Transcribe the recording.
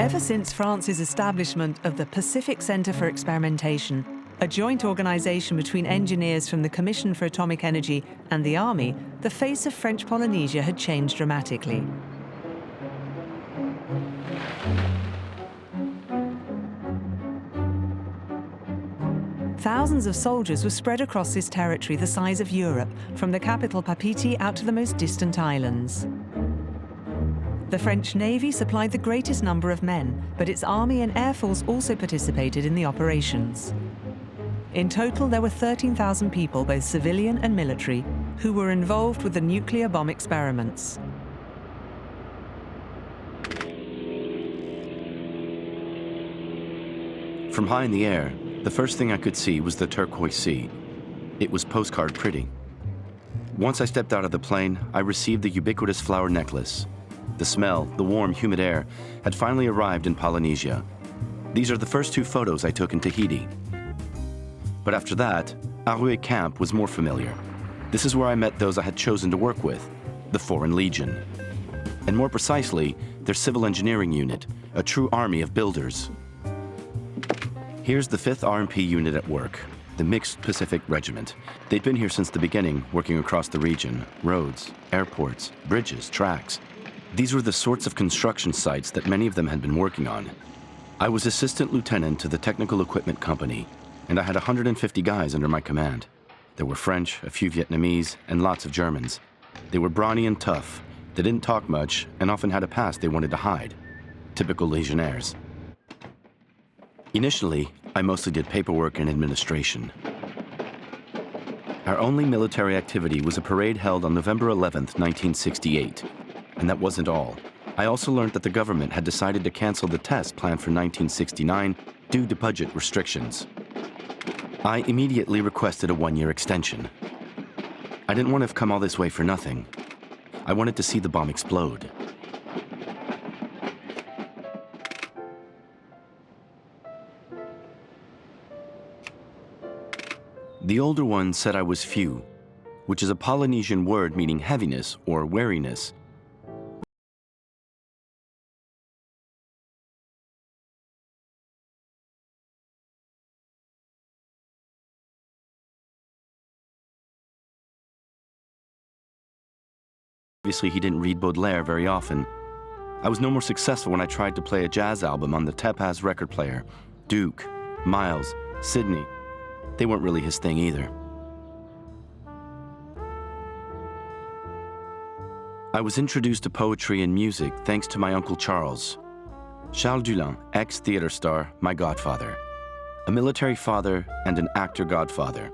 Ever since France's establishment of the Pacific Centre for Experimentation, a joint organisation between engineers from the Commission for Atomic Energy and the Army, the face of French Polynesia had changed dramatically. Thousands of soldiers were spread across this territory the size of Europe, from the capital Papeete out to the most distant islands. The French Navy supplied the greatest number of men, but its Army and Air Force also participated in the operations. In total, there were 13,000 people, both civilian and military, who were involved with the nuclear bomb experiments. From high in the air, the first thing I could see was the turquoise sea. It was postcard pretty. Once I stepped out of the plane, I received the ubiquitous flower necklace. The smell, the warm, humid air, had finally arrived in Polynesia. These are the first two photos I took in Tahiti. But after that, Arue Camp was more familiar. This is where I met those I had chosen to work with, the Foreign Legion. And more precisely, their civil engineering unit, a true army of builders. Here's the 5th RMP unit at work, the Mixed Pacific Regiment. They'd been here since the beginning, working across the region, roads, airports, bridges, tracks. These were the sorts of construction sites that many of them had been working on. I was assistant lieutenant to the Technical Equipment Company, and I had 150 guys under my command. There were French, a few Vietnamese, and lots of Germans. They were brawny and tough. They didn't talk much, and often had a past they wanted to hide. Typical Legionnaires. Initially, I mostly did paperwork and administration. Our only military activity was a parade held on November 11th, 1968. And that wasn't all. I also learned that the government had decided to cancel the test planned for 1969 due to budget restrictions. I immediately requested a 1-year extension. I didn't want to have come all this way for nothing. I wanted to see the bomb explode. The older one said I was few, which is a Polynesian word meaning heaviness or wariness. Obviously, he didn't read Baudelaire very often. I was no more successful when I tried to play a jazz album on the Tepaz record player. Duke, Miles, Sydney. They weren't really his thing either. I was introduced to poetry and music thanks to my Uncle Charles. Charles Dullin, ex-theater star, my godfather. A military father and an actor godfather.